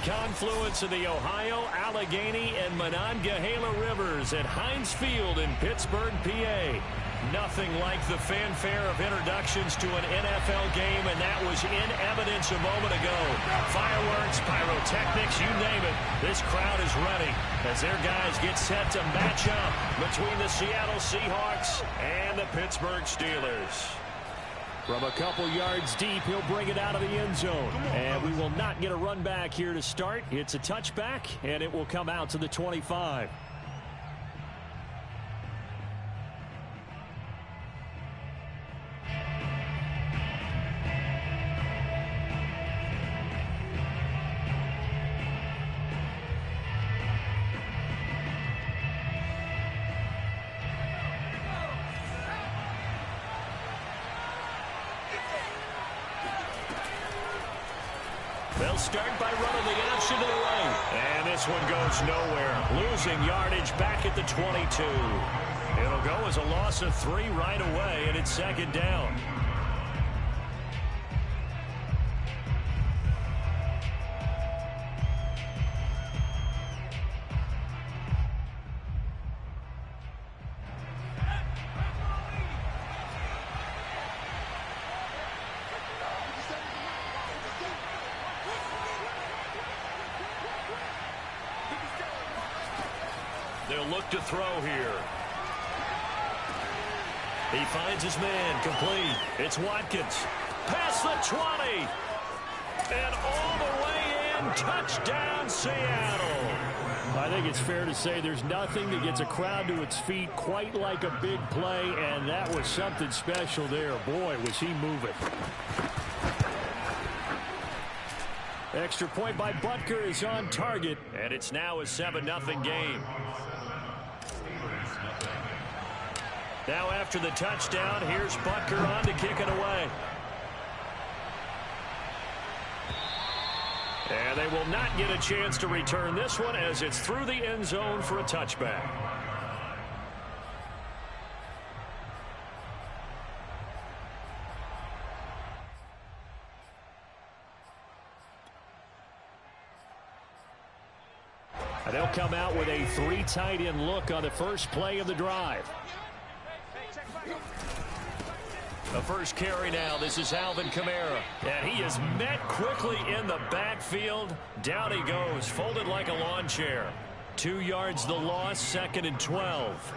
confluence of the Ohio, Allegheny, and Monongahela rivers at Heinz Field in Pittsburgh, PA. Nothing like the fanfare of introductions to an NFL game, and that was in evidence a moment ago. Fireworks, pyrotechnics, you name it. This crowd is ready as their guys get set to match up between the Seattle Seahawks and the Pittsburgh Steelers. From a couple yards deep, he'll bring it out of the end zone. And we will not get a run back here to start. It's a touchback, and it will come out to the 25. They'll start by running the option to the right. And this one goes nowhere. Losing yardage back at the 22. It'll go as a loss of 3 right away, and it's second down. They'll look to throw here. He finds his man, complete. It's Watkins. Past the 20. And all the way in. Touchdown, Seattle. I think it's fair to say there's nothing that gets a crowd to its feet quite like a big play, and that was something special there. Boy, was he moving. Extra point by Butker is on target, and it's now a 7-0 game. Now after the touchdown, here's Butker on to kick it away. And they will not get a chance to return this one as it's through the end zone for a touchback. And they'll come out with a 3 tight end look on the first play of the drive. The first carry now. This is Alvin Kamara. And he is met quickly in the backfield. Down he goes, folded like a lawn chair. 2 yards the loss, 2nd and 12.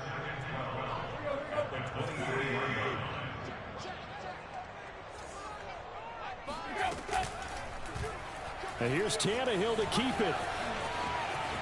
And here's Tannehill to keep it.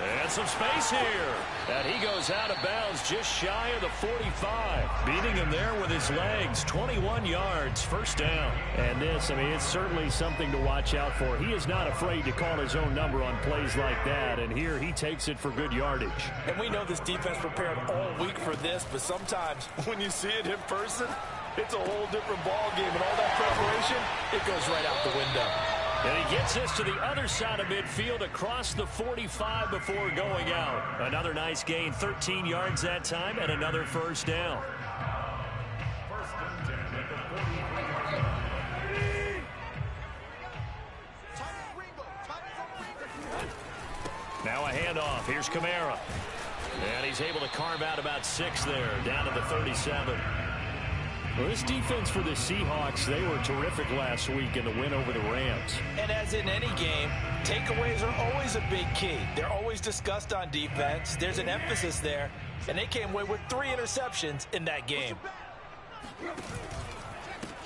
And some space here. And he goes out of bounds just shy of the 45. Beating him there with his legs. 21 yards, first down. And this, I mean, it's certainly something to watch out for. He is not afraid to call his own number on plays like that. And here he takes it for good yardage. And we know this defense prepared all week for this, but sometimes when you see it in person, it's a whole different ball game. And all that preparation, it goes right out the window. And he gets this to the other side of midfield across the 45 before going out. Another nice gain, 13 yards that time, and another first down. Now a handoff. Here's Kamara. And he's able to carve out about 6 there, down to the 37. Well, this defense for the Seahawks, they were terrific last week in the win over the Rams. And as in any game, takeaways are always a big key. They're always discussed on defense. There's an emphasis there, and they came away with 3 interceptions in that game.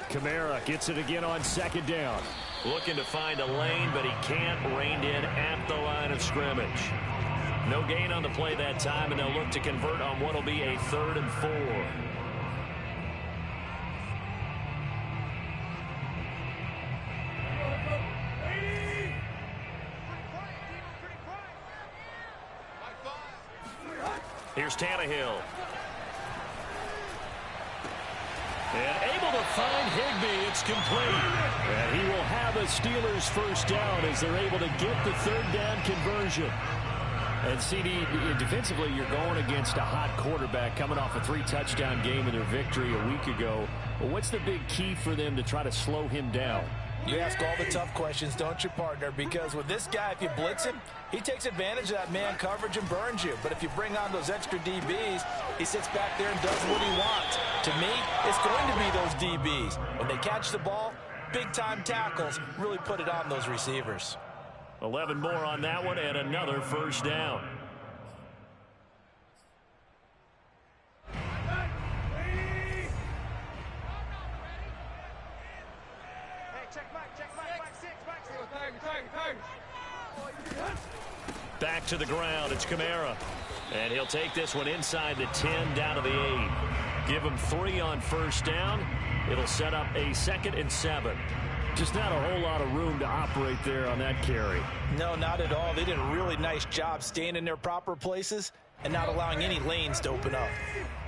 Kamara gets it again on 2nd down. Looking to find a lane, but he can't. Reined in at the line of scrimmage. No gain on the play that time, and they'll look to convert on what will be a 3rd and 4. Here's Tannehill. And able to find Higbee. It's complete. And he will have a Steelers first down as they're able to get the 3rd down conversion. And CD, defensively, you're going against a hot quarterback coming off a 3-touchdown game in their victory a week ago. Well, what's the big key for them to try to slow him down? You ask all the tough questions, don't you, partner? Because with this guy, if you blitz him, he takes advantage of that man coverage and burns you. But if you bring on those extra DBs, he sits back there and does what he wants. To me, it's going to be those DBs. When they catch the ball, big-time tackles really put it on those receivers. 11 more on that one and another first down. Back to the ground, it's Kamara. And he'll take this one inside the 10, down to the 8. Give him 3 on first down. It'll set up a 2nd and 7. Just not a whole lot of room to operate there on that carry. No, not at all. They did a really nice job staying in their proper places and not allowing any lanes to open up.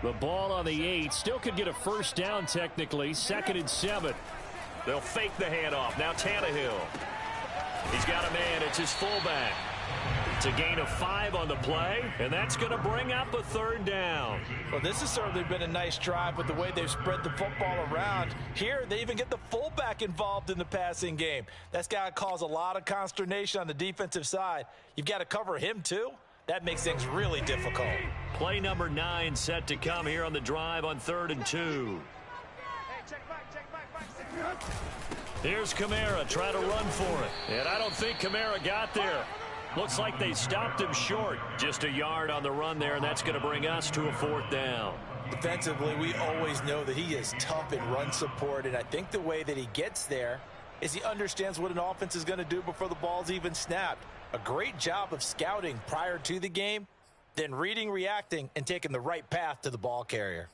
The ball on the 8 still could get a first down technically. 2nd and 7. They'll fake the handoff. Now Tannehill. He's got a man. It's his fullback. It's a gain of 5 on the play, and that's going to bring up a 3rd down. Well, this has certainly been a nice drive with the way they've spread the football around. Here, they even get the fullback involved in the passing game. That's got to cause a lot of consternation on the defensive side. You've got to cover him, too. That makes things really difficult. Play number 9 set to come here on the drive on 3rd and 2. Here's Kamara trying to run for it. And I don't think Kamara got there. Looks like they stopped him short. Just a yard on the run there, and that's going to bring us to a 4th down. Defensively, we always know that he is tough in run support, and I think the way that he gets there is he understands what an offense is going to do before the ball's even snapped. A great job of scouting prior to the game, then reading, reacting, and taking the right path to the ball carrier.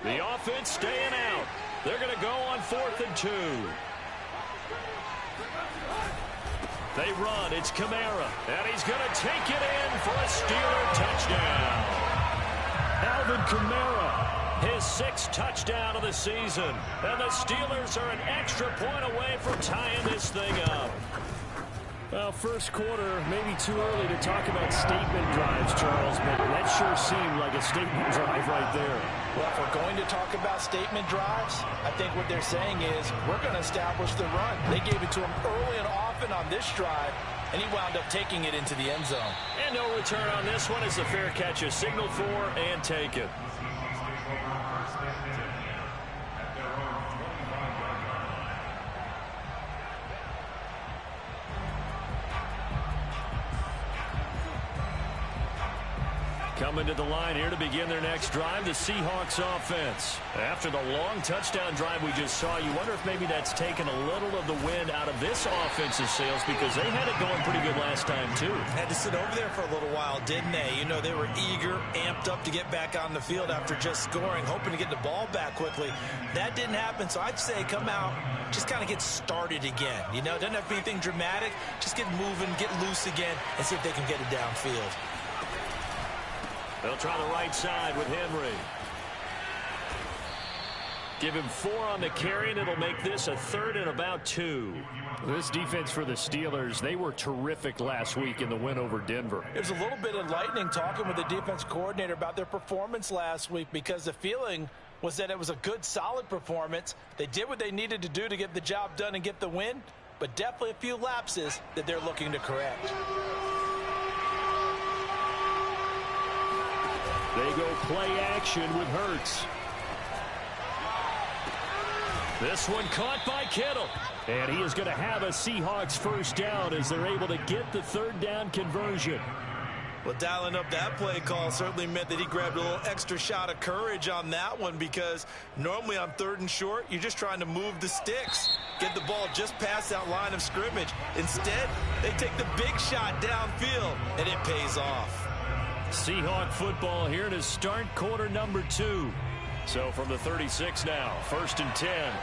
The offense staying out. They're going to go on 4th and 2. They run. It's Kamara. And he's going to take it in for a Steeler touchdown. Alvin Kamara, his 6th touchdown of the season. And the Steelers are an extra point away from tying this thing up. Well, first quarter, maybe too early to talk about statement drives, Charles, but that sure seemed like a statement drive right there. Well, if we're going to talk about statement drives, I think what they're saying is we're going to establish the run. They gave it to him early and often on this drive, and he wound up taking it into the end zone. And no return on this one. It's a fair catch, a signal for, and take it. Coming to the line here to begin their next drive, the Seahawks offense. After the long touchdown drive we just saw, you wonder if maybe that's taken a little of the wind out of this offense's sails because they had it going pretty good last time, too. Had to sit over there for a little while, didn't they? You know, they were eager, amped up to get back on the field after just scoring, hoping to get the ball back quickly. That didn't happen, so I'd say come out, just kind of get started again. You know, doesn't have to be anything dramatic. Just get moving, get loose again, and see if they can get it downfield. They'll try the right side with Henry. Give him 4 on the carry, and it'll make this a 3rd and about 2. This defense for the Steelers, they were terrific last week in the win over Denver. There's a little bit enlightening talking with the defense coordinator about their performance last week because the feeling was that it was a good, solid performance. They did what they needed to do to get the job done and get the win, but definitely a few lapses that they're looking to correct. They go play action with Hurts. This one caught by Kittle. And he is going to have a Seahawks first down as they're able to get the 3rd down conversion. Well, dialing up that play call certainly meant that he grabbed a little extra shot of courage on that one because normally on 3rd and short, you're just trying to move the sticks, get the ball just past that line of scrimmage. Instead, they take the big shot downfield, and it pays off. Seahawk football here to start quarter number 2. So from the 36 now, 1st and 10.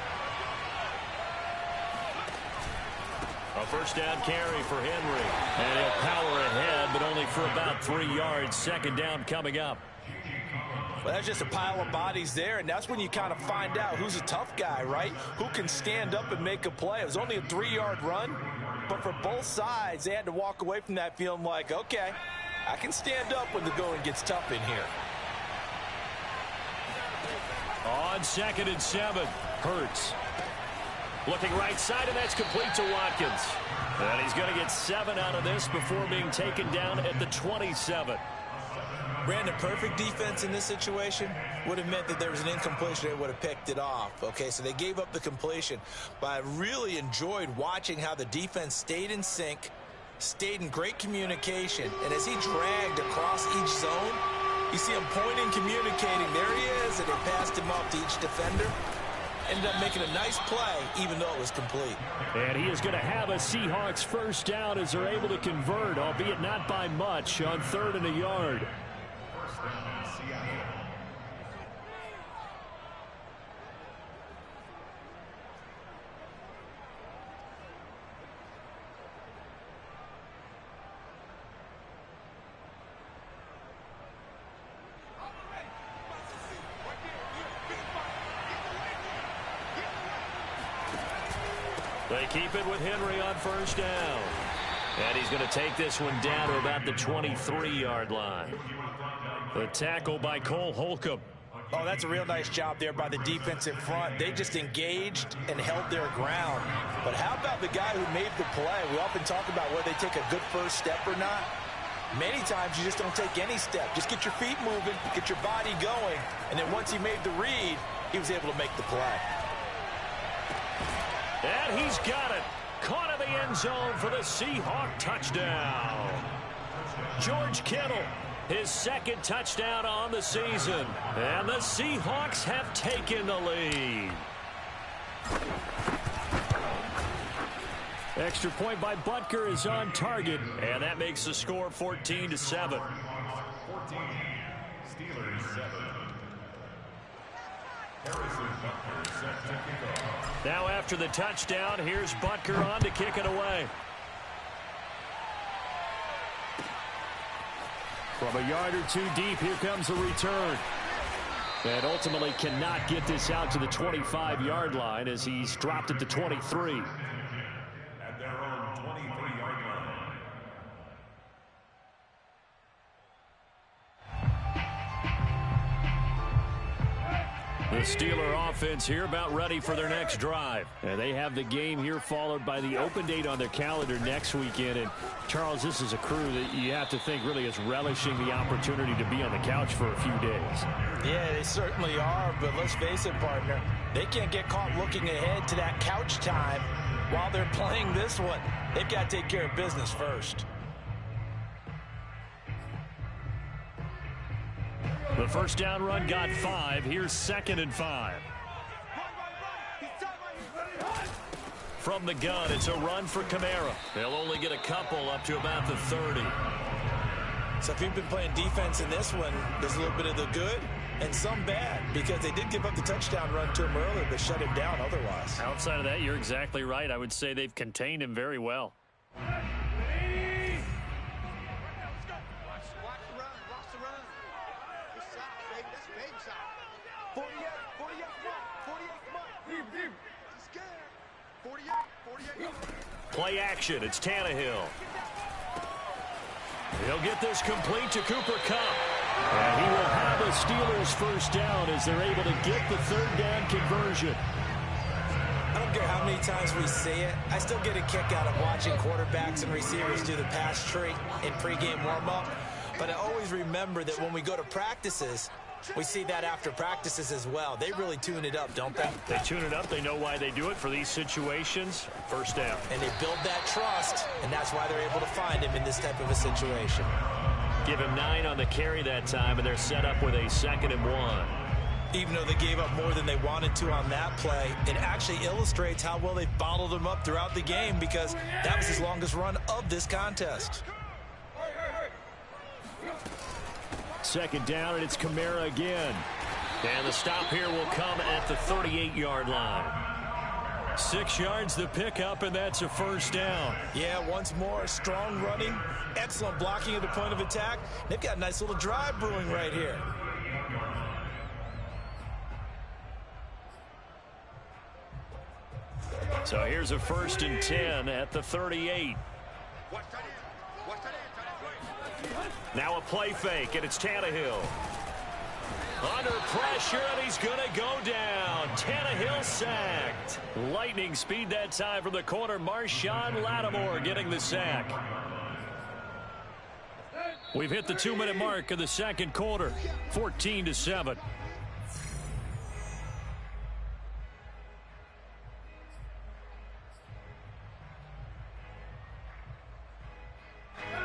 A first down carry for Henry. And he'll power ahead, but only for about 3 yards. 2nd down coming up. Well, that's just a pile of bodies there, and that's when you kind of find out who's a tough guy, right? Who can stand up and make a play. It was only a 3-yard run, but for both sides, they had to walk away from that feeling like, okay, I can stand up when the going gets tough in here. On 2nd and 7, Hurts. Looking right side, and that's complete to Watkins. And he's going to get 7 out of this before being taken down at the 27. Brandon, perfect defense in this situation would have meant that there was an incompletion. They would have picked it off. Okay, so they gave up the completion. But I really enjoyed watching how the defense stayed in sync, stayed in great communication. And as he dragged across each zone, you see him pointing, communicating. There he is, and they passed him off to each defender. Ended up making a nice play, even though it was complete. And he is going to have a Seahawks first down as they're able to convert, albeit not by much, on 3rd and a yard. They keep it with Henry on first down. And he's going to take this one down to about the 23-yard line. The tackle by Cole Holcomb. Oh, that's a real nice job there by the defensive front. They just engaged and held their ground. But how about the guy who made the play? We often talk about whether they take a good first step or not. Many times you just don't take any step. Just get your feet moving, get your body going, and then once he made the read, he was able to make the play. And he's got it. Caught in the end zone for the Seahawk touchdown. George Kittle, his 2nd touchdown on the season. And the Seahawks have taken the lead. Extra point by Butker is on target. And that makes the score 14-7. 14, Steelers 7. Harrison Butker set to kick off. Now after the touchdown, here's Butker on to kick it away. From a yard or 2 deep, here comes a return. And ultimately cannot get this out to the 25-yard line as he's dropped at the 23. At their own 23-yard line. The Steeler offense here about ready for their next drive. And they have the game here followed by the open date on their calendar next weekend. And, Charles, this is a crew that you have to think really is relishing the opportunity to be on the couch for a few days. Yeah, they certainly are, but let's face it, partner. They can't get caught looking ahead to that couch time while they're playing this one. They've got to take care of business first. The first down run got 5. Here's 2nd and 5. From the gun, it's a run for Kamara. They'll only get a couple up to about the 30. So if you've been playing defense in this one, there's a little bit of the good and some bad, because they did give up the touchdown run to him earlier, but shut him down otherwise. Outside of that, you're exactly right. I would say they've contained him very well. Play action. It's Tannehill. He'll get this complete to Cooper Kupp. And he will have a Steelers first down as they're able to get the 3rd down conversion. I don't care how many times we see it. I still get a kick out of watching quarterbacks and receivers do the pass tree in pregame warm-up. But I always remember that when we go to practices, we see that after practices as well. They really tune it up, don't they? They tune it up. They know why they do it for these situations. First down. And they build that trust, and that's why they're able to find him in this type of a situation. Give him 9 on the carry that time, and they're set up with a 2nd and 1. Even though they gave up more than they wanted to on that play, it actually illustrates how well they've bottled him up throughout the game, because that was his longest run of this contest. 2nd down, and it's Kamara again. And the stop here will come at the 38-yard line. 6 yards the pickup, and that's a first down. Yeah, once more, strong running, excellent blocking at the point of attack. They've got a nice little drive brewing right here. So here's a 1st and 10 at the 38. Now a play fake, and it's Tannehill. Under pressure, and he's going to go down. Tannehill sacked. Lightning speed that time from the corner. Marshawn Lattimore getting the sack. We've hit the 2-minute mark of the second quarter. 14-7.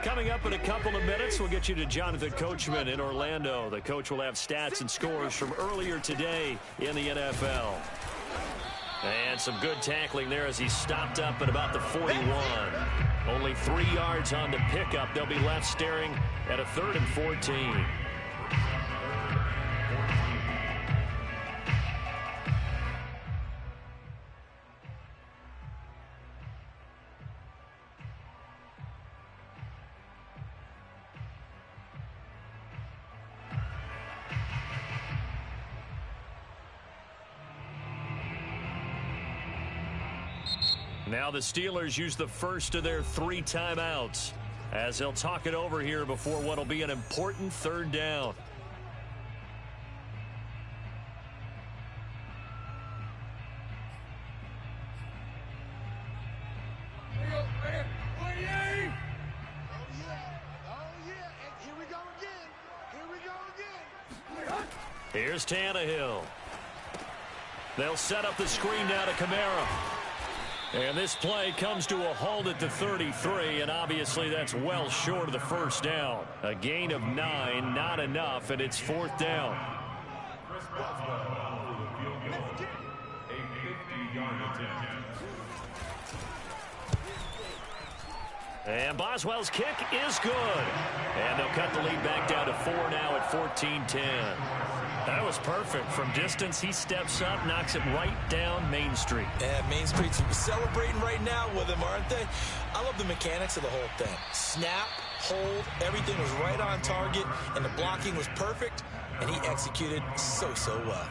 Coming up in a couple of minutes, we'll get you to Jonathan Coachman in Orlando. The coach will have stats and scores from earlier today in the NFL. And some good tackling there as he stopped up at about the 41. Only 3 yards on the pickup. They'll be left staring at a 3rd and 14. Now the Steelers use the first of their 3 timeouts as they'll talk it over here before what will be an important 3rd down. Here's Tannehill. They'll set up the screen now to Kamara. And this play comes to a halt at the 33, and obviously that's well short of the first down. A gain of 9, not enough, and it's 4th down. Chris Boswell for the field goal. A 50-yard attempt. And Boswell's kick is good. And they'll cut the lead back down to 4 now at 14-10. That was perfect. From distance, he steps up, knocks it right down Main Street. Yeah, Main Street's celebrating right now with him, aren't they? I love the mechanics of the whole thing. Snap, hold, everything was right on target, and the blocking was perfect, and he executed so well.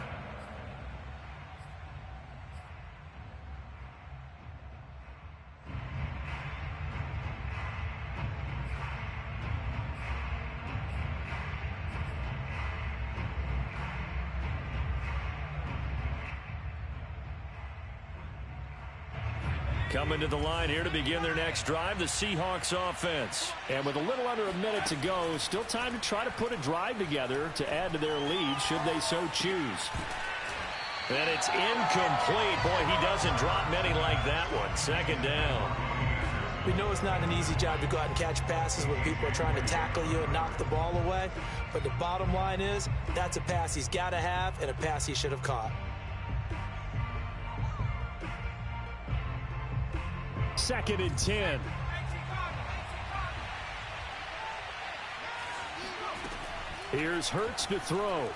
Coming to the line here to begin their next drive, the Seahawks offense. And with a little under a minute to go, still time to try to put a drive together to add to their lead should they so choose. And it's incomplete. Boy, he doesn't drop many like that one. 2nd down. We know it's not an easy job to go out and catch passes when people are trying to tackle you and knock the ball away. But the bottom line is, that's a pass he's got to have and a pass he should have caught. 2nd and 10. Here's Hurts to throw.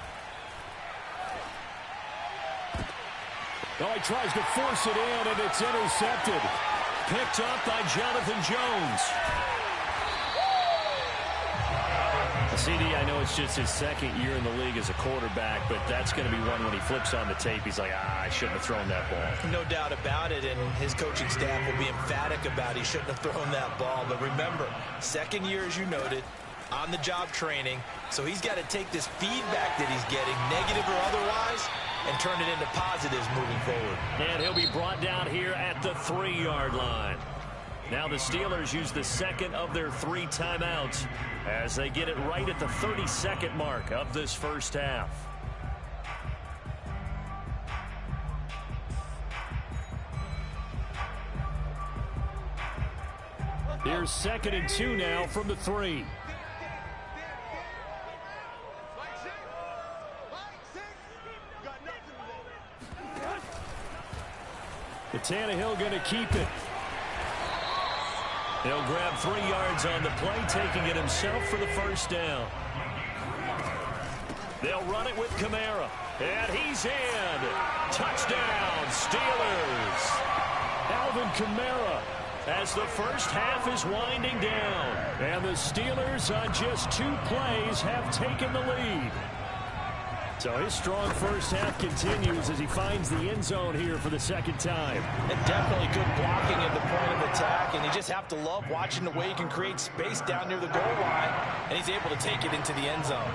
Oh, he tries to force it in, and it's intercepted. Picked up by Jonathan Jones. CD, I know it's just his 2nd year in the league as a quarterback, but that's going to be one when he flips on the tape. He's like, I shouldn't have thrown that ball. No doubt about it, and his coaching staff will be emphatic about he shouldn't have thrown that ball. But remember, 2nd year, as you noted, on-the-job training, so he's got to take this feedback that he's getting, negative or otherwise, and turn it into positives moving forward. And he'll be brought down here at the 3-yard line. Now the Steelers use the 2nd of their 3 timeouts as they get it right at the 32nd mark of this first half. Here's 2nd and 2 now from the 3. The Tannehill going to keep it. He'll grab 3 yards on the play, taking it himself for the first down. They'll run it with Kamara. And he's in. Touchdown, Steelers. Alvin Kamara as the first half is winding down. And the Steelers on just 2 plays have taken the lead. So his strong first half continues as he finds the end zone here for the second time. And definitely good blocking at the point of attack, and you just have to love watching the way he can create space down near the goal line, and he's able to take it into the end zone.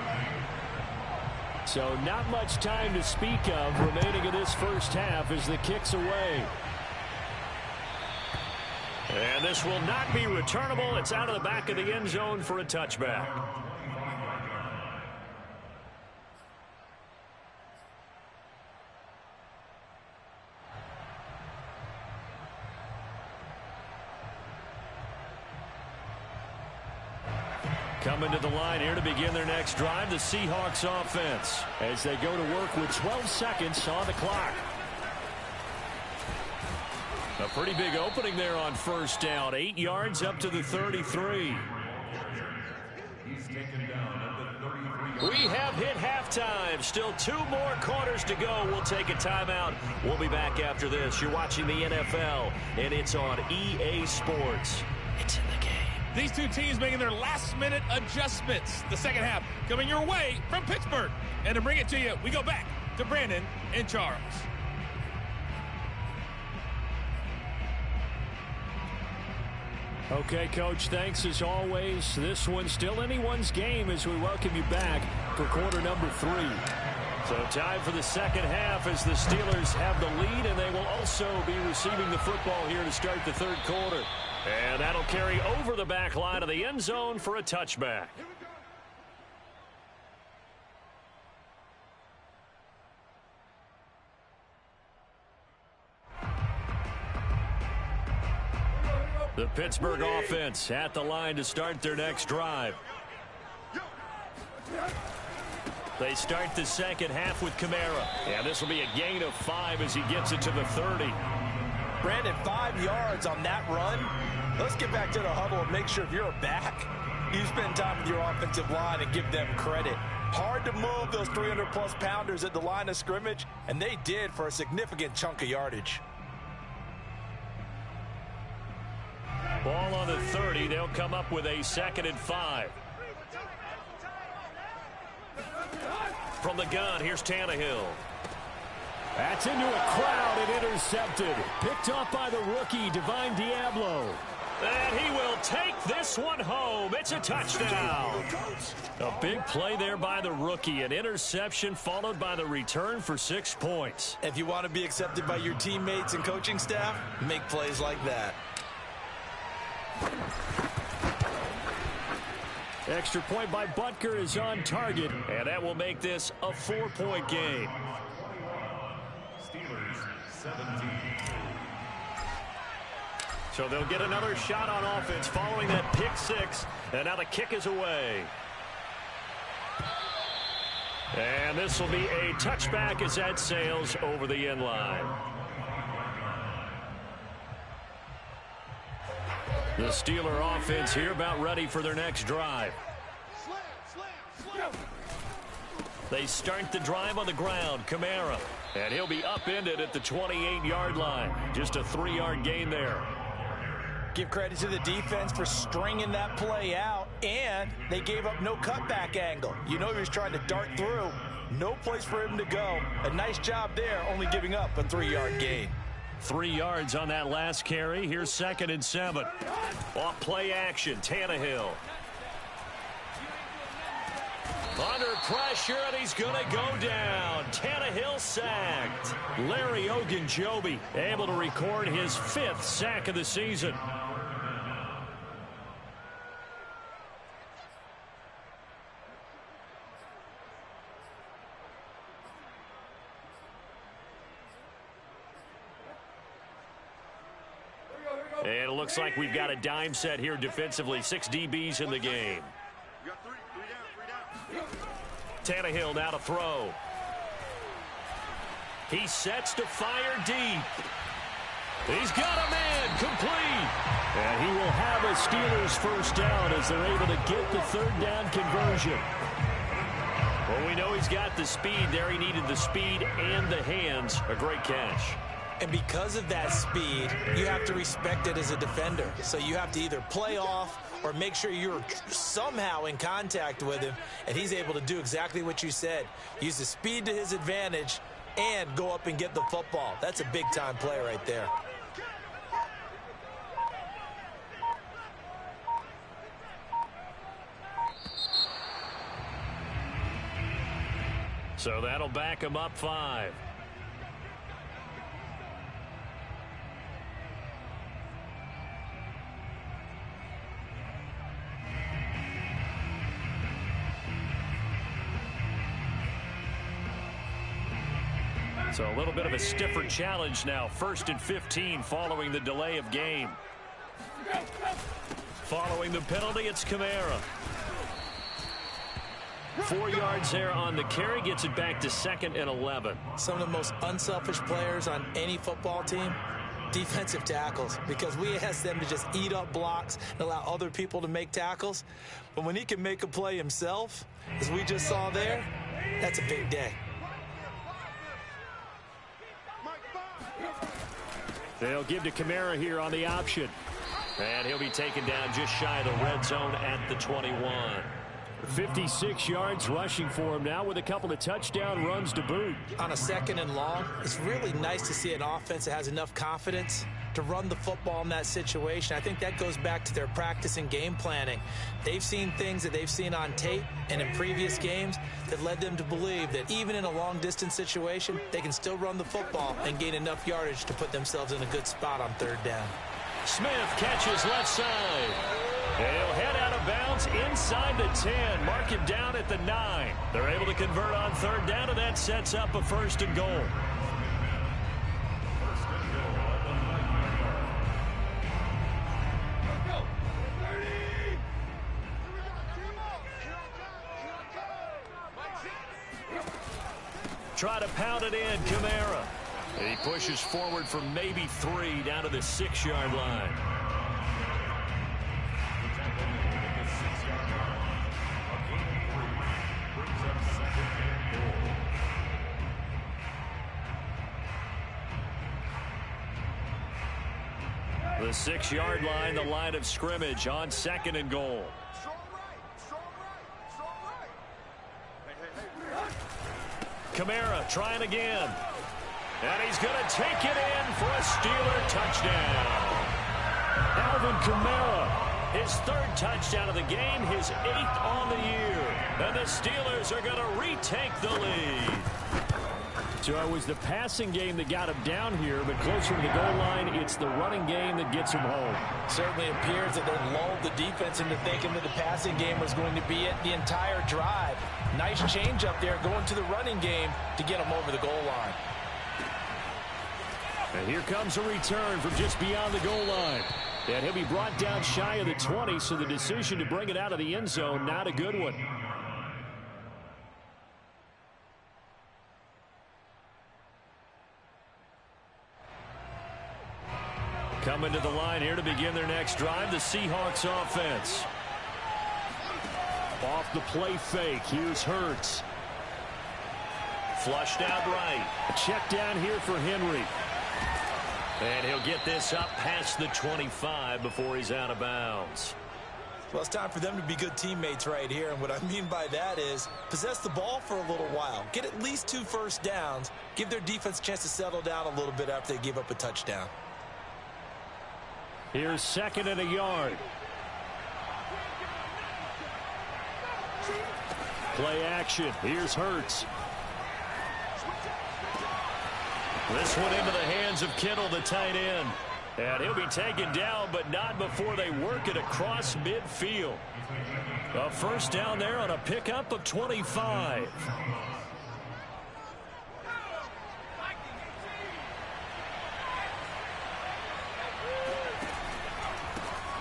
So not much time to speak of remaining in this first half as the kick's away. And this will not be returnable. It's out of the back of the end zone for a touchback. Coming to the line here to begin their next drive, the Seahawks offense, as they go to work with 12 seconds on the clock. A pretty big opening there on first down. 8 yards up to the 33. He's taken down at the 33. We have hit halftime. Still 2 more quarters to go. We'll take a timeout. We'll be back after this. You're watching the NFL, and it's on EA Sports. It's in the game. These two teams making their last-minute adjustments. The second half coming your way from Pittsburgh. And to bring it to you, we go back to Brandon and Charles. Okay, Coach, thanks as always. This one's still anyone's game as we welcome you back for quarter number 3. So time for the second half as the Steelers have the lead, and they will also be receiving the football here to start the third quarter. And that'll carry over the back line of the end zone for a touchback. The Pittsburgh offense at the line to start their next drive. They start the second half with Kamara. And this will be a gain of 5 as he gets it to the 30. Brandon, 5 yards on that run. Let's get back to the huddle and make sure if you're a back, you spend time with your offensive line and give them credit. Hard to move those 300-plus pounders at the line of scrimmage, and they did for a significant chunk of yardage. Ball on the 30. They'll come up with a 2nd and 5. From the gun, here's Tannehill. That's into a crowd and intercepted. Picked off by the rookie, Divine Diablo. And he will take this one home. It's a touchdown. A big play there by the rookie. An interception followed by the return for 6 points. If you want to be accepted by your teammates and coaching staff, make plays like that. Extra point by Butker is on target, and that will make this a 4-point game. Steelers 17. So they'll get another shot on offense following that pick 6, and now the kick is away. And this will be a touchback as that sails over the end line. The Steeler offense here about ready for their next drive. They start the drive on the ground. Kamara. And he'll be upended at the 28-yard line. Just a 3-yard gain there. Give credit to the defense for stringing that play out, and they gave up no cutback angle. You know he was trying to dart through. No place for him to go. A nice job there, only giving up a 3-yard gain. 3 yards on that last carry. Here's 2nd and 7. Off play action, Tannehill. Under pressure, and he's going to go down. Tannehill sacked. Larry Ogunjobi able to record his 5th sack of the season. And it looks like we've got a dime set here defensively. 6 DBs in the game. Tannehill now to throw. He sets to fire deep. He's got a man complete. And he will have a Steelers first down as they're able to get the 3rd down conversion. Well, we know he's got the speed there. He needed the speed and the hands. A great catch. And because of that speed, you have to respect it as a defender. So you have to either play off or make sure you're somehow in contact with him, and he's able to do exactly what you said. Use the speed to his advantage and go up and get the football. That's a big-time play right there. So that'll back him up 5. So a little bit of a stiffer challenge now. 1st and 15 following the delay of game. Following the penalty, it's Kamara. 4 yards there on the carry, gets it back to 2nd and 11. Some of the most unselfish players on any football team, defensive tackles, because we ask them to just eat up blocks and allow other people to make tackles. But when he can make a play himself, as we just saw there, that's a big day. They'll give to Kamara here on the option. And he'll be taken down just shy of the red zone at the 21. 56 yards rushing for him now with a couple of touchdown runs to boot. On a 2nd and long, it's really nice to see an offense that has enough confidence to run the football in that situation. I think that goes back to their practice and game planning. They've seen things that they've seen on tape and in previous games that led them to believe that even in a long-distance situation, they can still run the football and gain enough yardage to put themselves in a good spot on 3rd down. Smith catches left side. He'll head out of bounds inside the 10. Mark him down at the 9. They're able to convert on 3rd down, and that sets up a 1st and goal. Try to pound it in, Kamara. He pushes forward for maybe 3 down to the 6-yard line. The 6-yard line, the line of scrimmage on 2nd and goal. Kamara trying again. And he's going to take it in for a Steeler touchdown. Alvin Kamara, his 3rd touchdown of the game, his 8th on the year. And the Steelers are going to retake the lead. So it was the passing game that got him down here, but closer to the goal line, it's the running game that gets him home. Certainly appears that they lulled the defense into thinking that the passing game was going to be it the entire drive. Nice change up there going to the running game to get him over the goal line. And here comes a return from just beyond the goal line. And he'll be brought down shy of the 20, so the decision to bring it out of the end zone, not a good one. Coming to the line here to begin their next drive, the Seahawks offense. Off the play fake, here's Hurts. Flushed out right. A check down here for Henry. And he'll get this up past the 25 before he's out of bounds. Well, it's time for them to be good teammates right here. And what I mean by that is possess the ball for a little while. Get at least 2 first downs. Give their defense a chance to settle down a little bit after they give up a touchdown. Here's 2nd and a yard. Play action. Here's Hurts. This one into the hands of Kittle, the tight end. And he'll be taken down, but not before they work it across midfield. A 1st down there on a pickup of 25.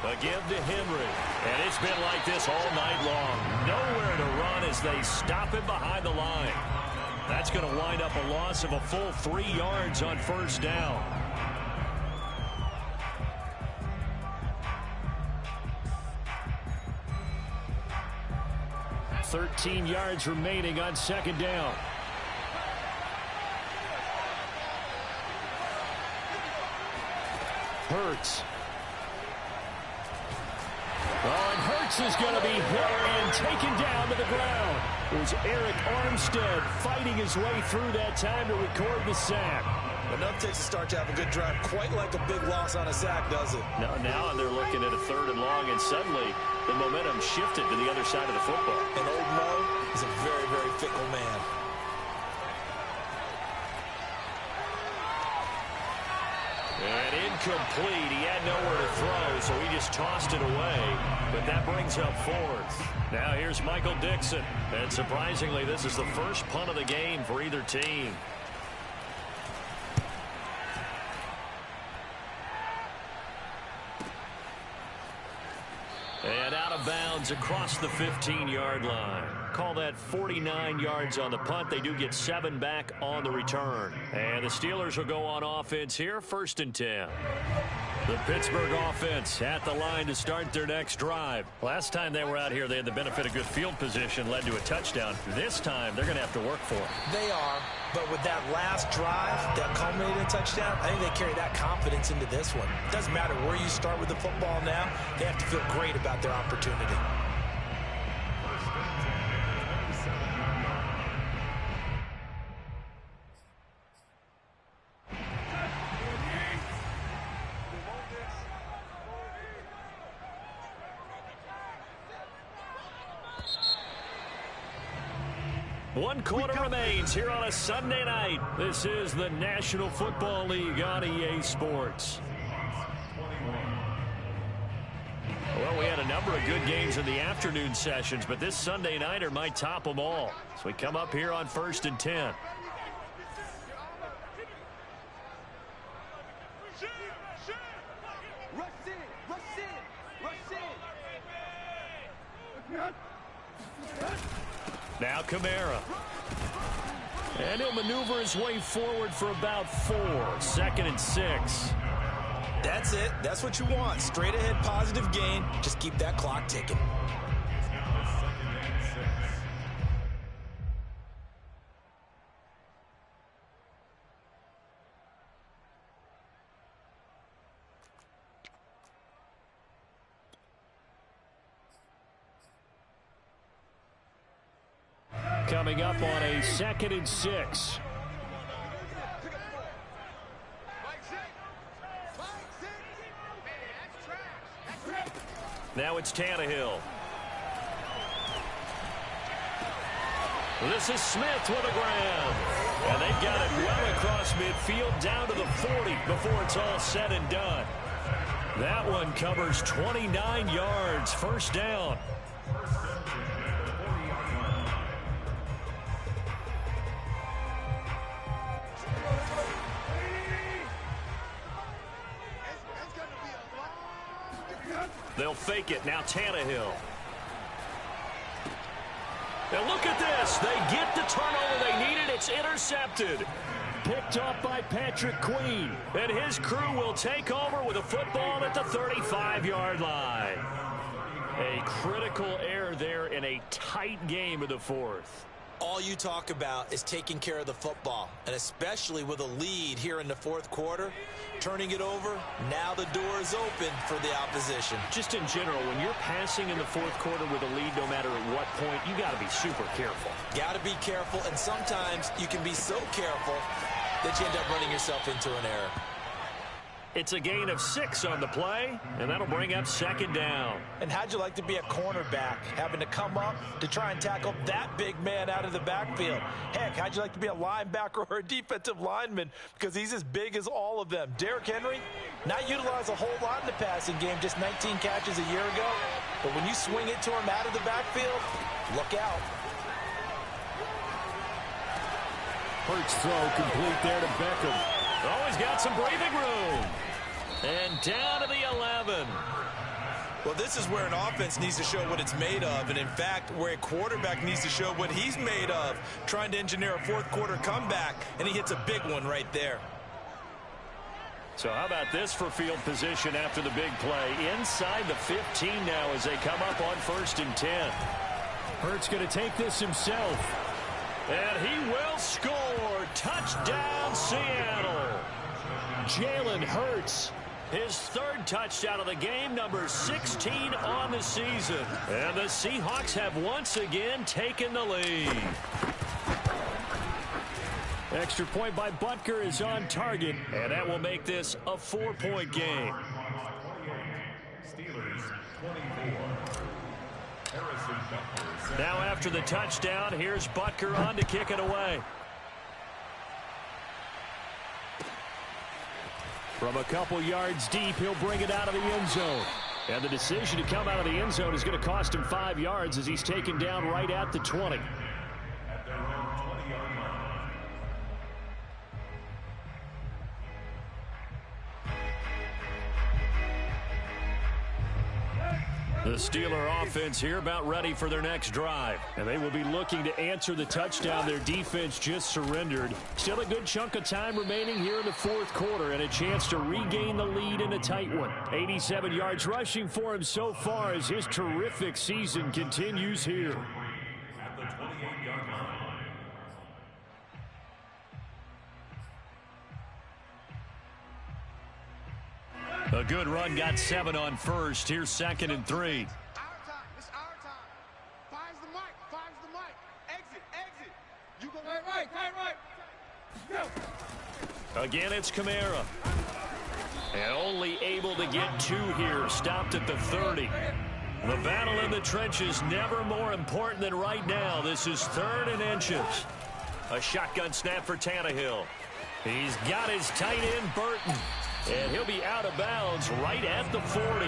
A give to Henry. And it's been like this all night long. Nowhere to run as they stop him behind the line. That's going to wind up a loss of a full 3 yards on 1st down. $13 yards remaining on 2nd down. Hurts. Oh, Hurts is going to be hit and taken down to the ground. It was Eric Armstead fighting his way through that time to record the sack. Enough takes to start to have a good drive, quite like a big loss on a sack, does it? Now they're looking at a 3rd and long, and suddenly the momentum shifted to the other side of the football. And old Mo is a very, very fickle man. And incomplete. He had nowhere to throw, so he just tossed it away. But that brings up 4th. Now here's Michael Dixon. And surprisingly, this is the first punt of the game for either team. And out of bounds across the 15-yard line. Call that 49 yards on the punt. They do get 7 back on the return. And the Steelers will go on offense here, 1st and 10. The Pittsburgh offense at the line to start their next drive. Last time they were out here, they had the benefit of good field position, led to a touchdown. This time, they're going to have to work for it. They are, but with that last drive that culminated in a touchdown, I think they carry that confidence into this one. It doesn't matter where you start with the football now. They have to feel great about their opportunity. One quarter remains here on a Sunday night. This is the National Football League on EA Sports. Well, we had a number of good games in the afternoon sessions, but this Sunday nighter might top them all. So we come up here on 1st and 10. Now Kamara. And he'll maneuver his way forward for about 4. 2nd and 6. That's it. That's what you want. Straight ahead positive gain. Just keep that clock ticking. Coming up on a 2nd and 6. Now it's Tannehill. This is Smith with a ground. And they've got it well across midfield down to the 40 before it's all said and done. That one covers 29 yards. 1st down. They'll fake it. Now Tannehill. Now look at this. They get the turnover they needed. It's intercepted. Picked off by Patrick Queen. And his crew will take over with a football at the 35-yard line. A critical error there in a tight game of the 4th. All you talk about is taking care of the football, and especially with a lead here in the 4th quarter, turning it over, now the door is open for the opposition. Just in general, when you're passing in the 4th quarter with a lead, no matter at what point, you got to be super careful. Got to be careful, and sometimes you can be so careful that you end up running yourself into an error. It's a gain of 6 on the play, and that'll bring up 2nd down. And how'd you like to be a cornerback, having to come up to try and tackle that big man out of the backfield? Heck, how'd you like to be a linebacker or a defensive lineman, because he's as big as all of them? Derrick Henry, not utilized a whole lot in the passing game, just 19 catches a year ago. But when you swing it to him out of the backfield, look out. Hurts throw complete there to Beckham. Oh, he's got some breathing room. And down to the 11. Well, this is where an offense needs to show what it's made of. And, in fact, where a quarterback needs to show what he's made of, trying to engineer a 4th quarter comeback, and he hits a big one right there. So how about this for field position after the big play? Inside the 15 now as they come up on 1st and 10. Hurts going to take this himself. And he will score. Touchdown, Seattle. Jalen Hurts His third touchdown of the game, number 16 on the season. And the Seahawks have once again taken the lead. Extra point by Butker is on target, and that will make this a 4-point game. Steelers 24. Now after the touchdown, here's Butker on to kick it away. From a couple yards deep, he'll bring it out of the end zone. And the decision to come out of the end zone is going to cost him 5 yards as he's taken down right at the 20. At their own 20-yard line. The Steeler offense here about ready for their next drive. And they will be looking to answer the touchdown their defense just surrendered. Still a good chunk of time remaining here in the fourth quarter and a chance to regain the lead in a tight one. 87 yards rushing for him so far as his terrific season continues here. At the 28-yard line. A good run, got 7 on first. Here's 2nd and 3. Our time. It's our time. Finds the mic. Finds the mic. Exit. Exit. You go right. Go. Again, it's Kamara. And only able to get 2 here. Stopped at the 30. The battle in the trenches never more important than right now. This is 3rd and inches. A shotgun snap for Tannehill. He's got his tight end, Burton. And he'll be out of bounds right at the 40.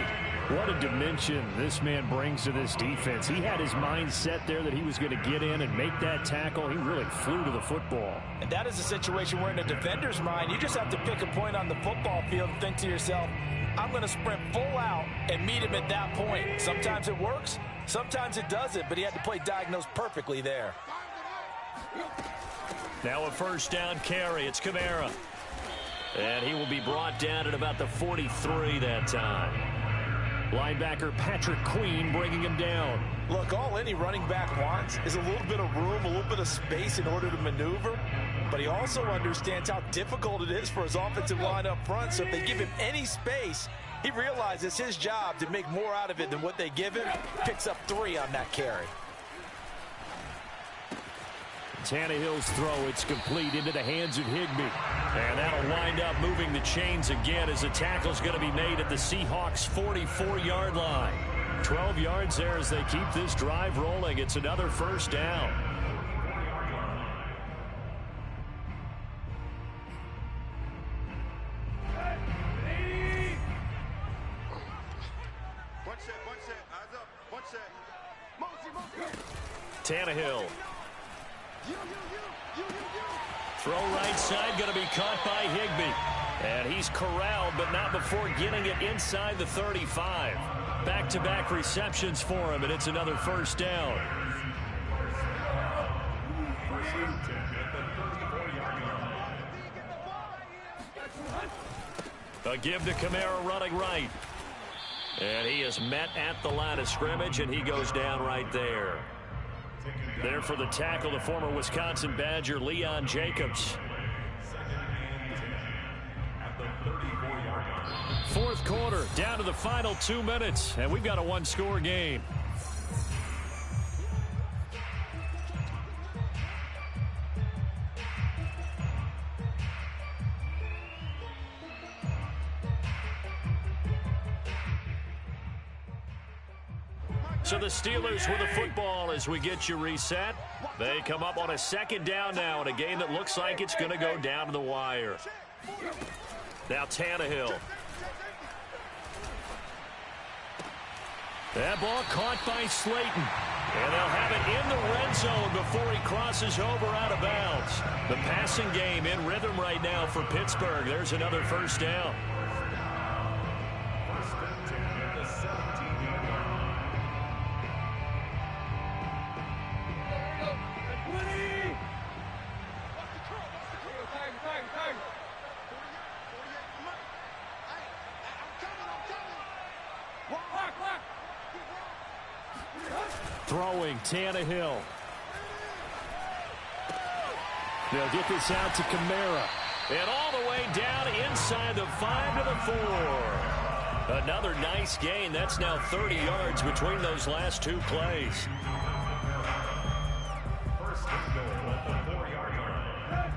What a dimension this man brings to this defense. He had his mind set there that he was going to get in and make that tackle. He really flew to the football. And that is a situation where in a defender's mind, you just have to pick a point on the football field and think to yourself, I'm going to sprint full out and meet him at that point. Sometimes it works, sometimes it doesn't, but he had to play diagnose perfectly there. Now a first down carry. It's Kamara. And he will be brought down at about the 43 that time. Linebacker Patrick Queen bringing him down. Look, all any running back wants is a little bit of room, a little bit of space in order to maneuver. But he also understands how difficult it is for his offensive line up front. So if they give him any space, he realizes his job to make more out of it than what they give him. Picks up 3 on that carry. Tannehill's throw, it's complete into the hands of Higbee. And that'll wind up moving the chains again as the tackle's going to be made at the Seahawks' 44-yard line. 12 yards there as they keep this drive rolling. It's another first down. Tannehill. Throw right side, going to be caught by Higbee. And he's corralled, but not before getting it inside the 35. Back-to-back receptions for him, and it's another first down. A give to Kamara running right. And he is met at the line of scrimmage, and he goes down right there. There for the tackle, the former Wisconsin Badger, Leon Jacobs. Fourth quarter, down to the final 2 minutes, and we've got a one-score game. So the Steelers with the football as we get you reset. They come up on a second down now in a game that looks like it's going to go down to the wire. Now Tannehill. That ball caught by Slayton. And they'll have it in the red zone before he crosses over out of bounds. The passing game in rhythm right now for Pittsburgh. There's another first down. Throwing, Tannehill. They'll get this out to Kamara. And all the way down inside the 5 to the 4. Another nice gain. That's now 30 yards between those last two plays.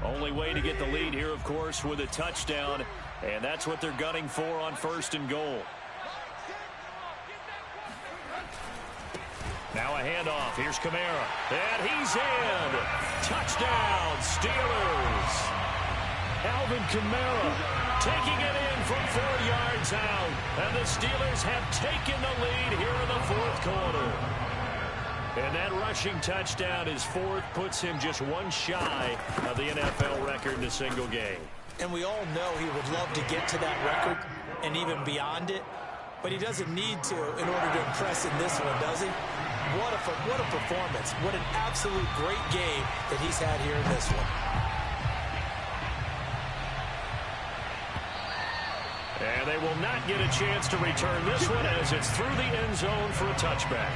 Only way to get the lead here, of course, with a touchdown. And that's what they're gunning for on 1st and goal. Now a handoff. Here's Kamara. And he's in. Touchdown, Steelers. Alvin Kamara taking it in from 4 yards out. And the Steelers have taken the lead here in the 4th quarter. And that rushing touchdown, his 4th, puts him just one shy of the NFL record in a single game. And we all know he would love to get to that record and even beyond it. But he doesn't need to in order to impress in this one, does he? What a performance. What an absolute great game that he's had here in this one. And they will not get a chance to return this one as it's through the end zone for a touchback.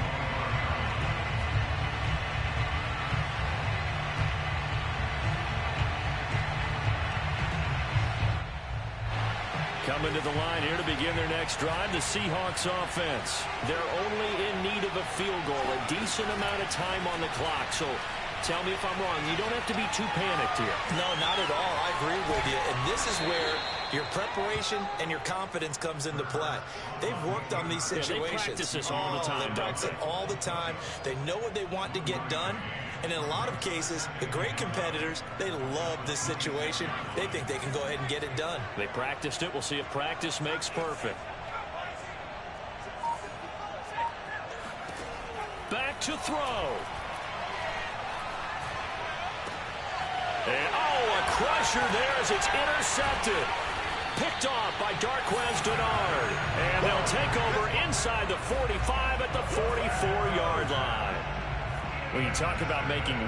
Coming to the line here to begin their next drive, the Seahawks offense. They're only in need of a field goal, a decent amount of time on the clock. So tell me if I'm wrong. You don't have to be too panicked here. No, not at all. I agree with you. And this is where your preparation and your confidence comes into play. They've worked on these situations. They practice this all the time. They practice it all the time. They know what they want to get done. And in a lot of cases, the great competitors, they love this situation. They think they can go ahead and get it done. They practiced it. We'll see if practice makes perfect. Back to throw. And, a crusher there as it's intercepted. Picked off by Darquez Dennard. And they'll take over inside the 45 at the 44-yard line. When you talk about making